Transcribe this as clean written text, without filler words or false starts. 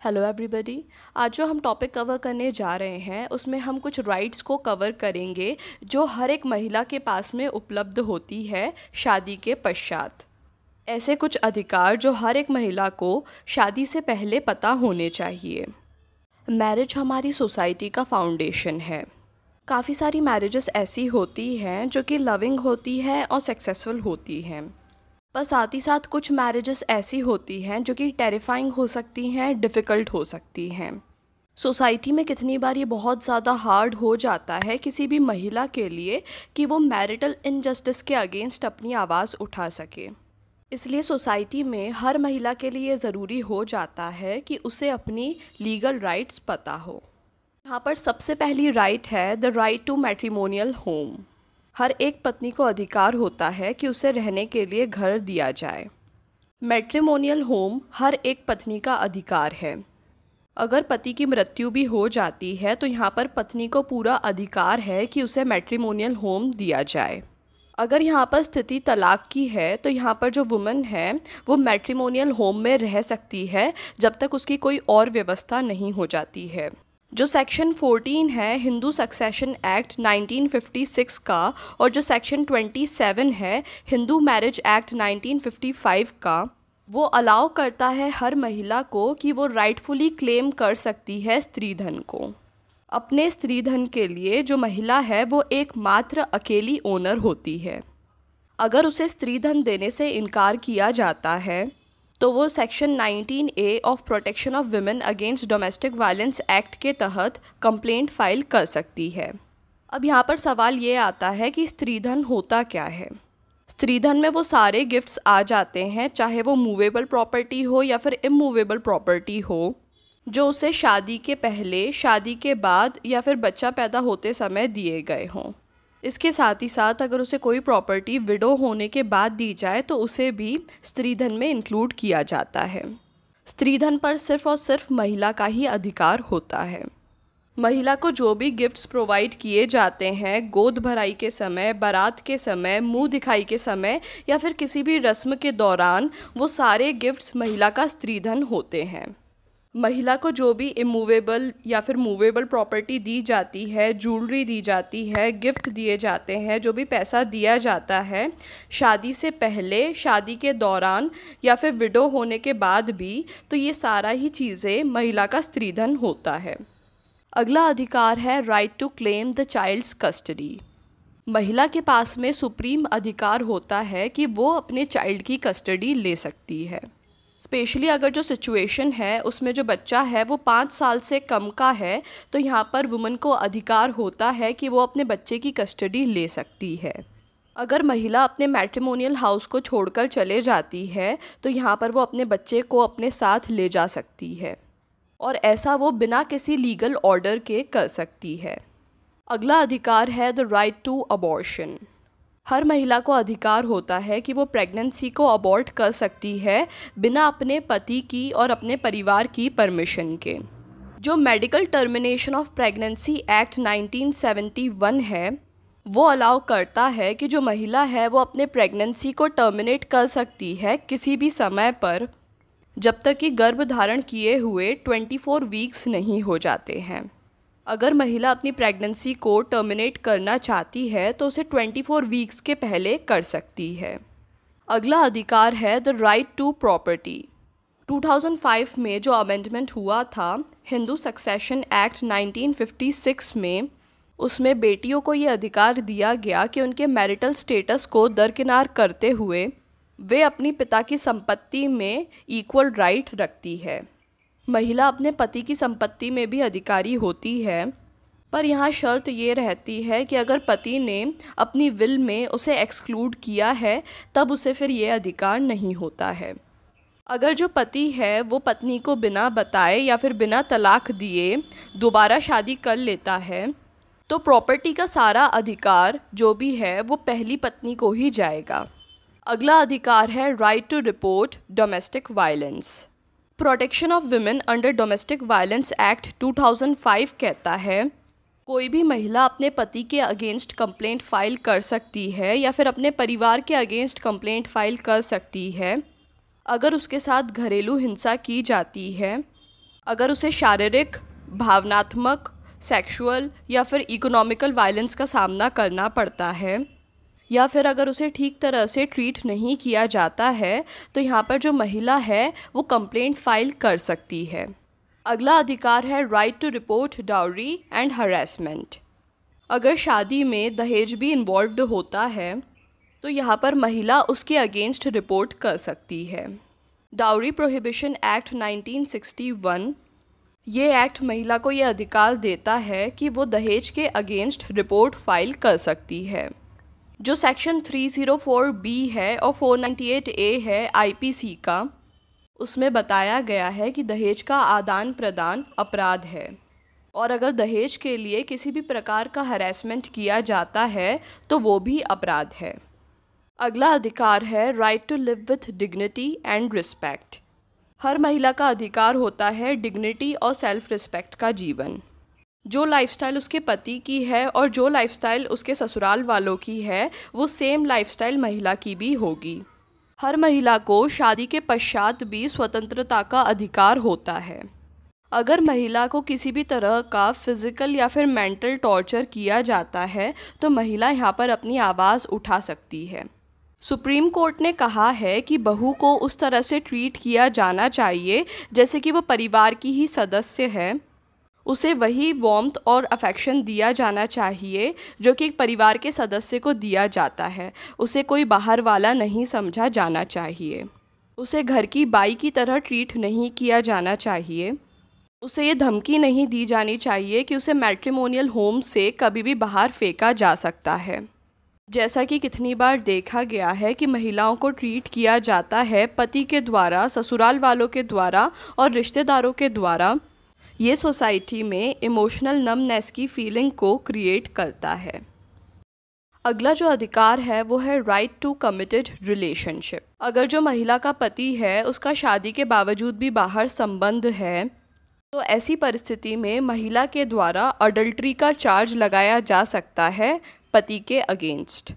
Hello everybody. आज जो हम टॉपिक कवर करने जा रहे हैं उसमें हम कुछ राइट्स को कवर करेंगे जो हर एक महिला के पास में उपलब्ध होती है शादी के पश्चात। ऐसे कुछ अधिकार जो हर एक महिला को शादी से पहले पता होने चाहिए। मैरिज हमारी सोसाइटी का फाउंडेशन है। काफ़ी सारी मैरिजेस ऐसी होती हैं जो कि लविंग होती है और सक्सेसफुल होती हैं, पर साथ ही साथ कुछ मैरिजेस ऐसी होती हैं जो कि टेरिफाइंग हो सकती हैं, डिफ़िकल्ट हो सकती हैं। सोसाइटी में कितनी बार ये बहुत ज़्यादा हार्ड हो जाता है किसी भी महिला के लिए कि वो मैरिटल इनजस्टिस के अगेंस्ट अपनी आवाज़ उठा सके। इसलिए सोसाइटी में हर महिला के लिए ज़रूरी हो जाता है कि उसे अपनी लीगल राइट्स पता हो। यहाँ पर सबसे पहली राइट है the right to matrimonial home. हर एक पत्नी को अधिकार होता है कि उसे रहने के लिए घर दिया जाए। मैट्रिमोनियल होम हर एक पत्नी का अधिकार है। अगर पति की मृत्यु भी हो जाती है तो यहाँ पर पत्नी को पूरा अधिकार है कि उसे मैट्रिमोनियल होम दिया जाए। अगर यहाँ पर स्थिति तलाक की है तो यहाँ पर जो वुमन है वो मैट्रिमोनियल होम में रह सकती है जब तक उसकी कोई और व्यवस्था नहीं हो जाती है। जो सेक्शन 14 है हिंदू सक्सेशन एक्ट 1956 का और जो सेक्शन 27 है हिंदू मैरिज एक्ट 1955 का, वो अलाउ करता है हर महिला को कि वो राइटफुली क्लेम कर सकती है स्त्री धन को। अपने स्त्री धन के लिए जो महिला है वो एकमात्र अकेली ओनर होती है। अगर उसे स्त्री धन देने से इनकार किया जाता है तो वो section 19A of protection of women against domestic violence act के तहत कंप्लेंट फाइल कर सकती है। अब यहाँ पर सवाल ये आता है कि स्त्रीधन होता क्या है। स्त्रीधन में वो सारे गिफ्ट्स आ जाते हैं, चाहे वो मूवेबल प्रॉपर्टी हो या फिर इमूवेबल प्रॉपर्टी हो, जो उसे शादी के पहले, शादी के बाद या फिर बच्चा पैदा होते समय दिए गए हों। इसके साथ ही साथ अगर उसे कोई प्रॉपर्टी विडो होने के बाद दी जाए तो उसे भी स्त्रीधन में इंक्लूड किया जाता है। स्त्रीधन पर सिर्फ और सिर्फ महिला का ही अधिकार होता है। महिला को जो भी गिफ्ट्स प्रोवाइड किए जाते हैं गोद भराई के समय, बारात के समय, मुंह दिखाई के समय या फिर किसी भी रस्म के दौरान, वो सारे गिफ्ट्स महिला का स्त्रीधन होते हैं। महिला को जो भी इमूवेबल या फिर मूवेबल प्रॉपर्टी दी जाती है, ज्वेलरी दी जाती है, गिफ्ट दिए जाते हैं, जो भी पैसा दिया जाता है शादी से पहले, शादी के दौरान या फिर विडो होने के बाद भी, तो ये सारा ही चीज़ें महिला का स्त्रीधन होता है। अगला अधिकार है right to claim the child's custody. महिला के पास में सुप्रीम अधिकार होता है कि वो अपने चाइल्ड की कस्टडी ले सकती है। स्पेशली अगर जो सिचुएशन है उसमें जो बच्चा है वो 5 साल से कम का है तो यहाँ पर वुमन को अधिकार होता है कि वो अपने बच्चे की कस्टडी ले सकती है। अगर महिला अपने मैट्रिमोनियल हाउस को छोड़कर चले जाती है तो यहाँ पर वो अपने बच्चे को अपने साथ ले जा सकती है और ऐसा वो बिना किसी लीगल ऑर्डर के कर सकती है। अगला अधिकार है द राइट टू अबॉर्शन। हर महिला को अधिकार होता है कि वो प्रेगनेंसी को अबॉर्ट कर सकती है बिना अपने पति की और अपने परिवार की परमिशन के। जो medical termination of pregnancy act 1971 है वो अलाउ करता है कि जो महिला है वो अपने प्रेगनेंसी को टर्मिनेट कर सकती है किसी भी समय पर, जब तक कि गर्भ धारण किए हुए 24 वीक्स नहीं हो जाते हैं। अगर महिला अपनी प्रेगनेंसी को टर्मिनेट करना चाहती है तो उसे 24 वीक्स के पहले कर सकती है। अगला अधिकार है द राइट टू प्रॉपर्टी। 2005 में जो अमेंडमेंट हुआ था हिंदू सक्सेशन एक्ट 1956 में, उसमें बेटियों को ये अधिकार दिया गया कि उनके मैरिटल स्टेटस को दरकिनार करते हुए वे अपनी पिता की संपत्ति में इक्वल राइट रखती है। महिला अपने पति की संपत्ति में भी अधिकारी होती है, पर यहाँ शर्त ये रहती है कि अगर पति ने अपनी विल में उसे एक्सक्लूड किया है तब उसे फिर ये अधिकार नहीं होता है। अगर जो पति है वो पत्नी को बिना बताए या फिर बिना तलाक दिए दोबारा शादी कर लेता है तो प्रॉपर्टी का सारा अधिकार जो भी है वो पहली पत्नी को ही जाएगा। अगला अधिकार है right to report domestic violence. Protection of women under domestic violence act 2005 कहता है कोई भी महिला अपने पति के अगेंस्ट कंप्लेंट फाइल कर सकती है या फिर अपने परिवार के अगेंस्ट कंप्लेंट फाइल कर सकती है अगर उसके साथ घरेलू हिंसा की जाती है, अगर उसे शारीरिक, भावनात्मक, सेक्सुअल या फिर इकोनॉमिकल वायलेंस का सामना करना पड़ता है, या फिर अगर उसे ठीक तरह से ट्रीट नहीं किया जाता है, तो यहाँ पर जो महिला है वो कंप्लेंट फाइल कर सकती है। अगला अधिकार है right to report dowry and harassment. अगर शादी में दहेज भी इन्वॉल्व्ड होता है तो यहाँ पर महिला उसके अगेंस्ट रिपोर्ट कर सकती है। डाउरी प्रोहिबिशन एक्ट 1961, ये एक्ट महिला को ये अधिकार देता है कि वो दहेज के अगेंस्ट रिपोर्ट फाइल कर सकती है। जो सेक्शन 304B है और 498A है आईपीसी का, उसमें बताया गया है कि दहेज का आदान प्रदान अपराध है, और अगर दहेज के लिए किसी भी प्रकार का हरासमेंट किया जाता है तो वो भी अपराध है। अगला अधिकार है right to live with dignity and respect. हर महिला का अधिकार होता है डिग्निटी और सेल्फ रिस्पेक्ट का जीवन। जो लाइफस्टाइल उसके पति की है और जो लाइफस्टाइल उसके ससुराल वालों की है, वो सेम लाइफस्टाइल महिला की भी होगी। हर महिला को शादी के पश्चात भी स्वतंत्रता का अधिकार होता है। अगर महिला को किसी भी तरह का फिजिकल या फिर मेंटल टॉर्चर किया जाता है तो महिला यहाँ पर अपनी आवाज़ उठा सकती है। सुप्रीम कोर्ट ने कहा है कि बहू को उस तरह से ट्रीट किया जाना चाहिए जैसे कि वो परिवार की ही सदस्य है। उसे वही वार्मथ और अफेक्शन दिया जाना चाहिए जो कि एक परिवार के सदस्य को दिया जाता है। उसे कोई बाहर वाला नहीं समझा जाना चाहिए। उसे घर की बाई की तरह ट्रीट नहीं किया जाना चाहिए। उसे ये धमकी नहीं दी जानी चाहिए कि उसे मैट्रिमोनियल होम से कभी भी बाहर फेंका जा सकता है। जैसा कि कितनी बार देखा गया है कि महिलाओं को ट्रीट किया जाता है पति के द्वारा, ससुराल वालों के द्वारा और रिश्तेदारों के द्वारा, ये सोसाइटी में इमोशनल नमनेस की फीलिंग को क्रिएट करता है। अगला जो अधिकार है वो है राइट टू कमिटेड रिलेशनशिप। अगर जो महिला का पति है उसका शादी के बावजूद भी बाहर संबंध है तो ऐसी परिस्थिति में महिला के द्वारा अडल्ट्री का चार्ज लगाया जा सकता है पति के अगेंस्ट।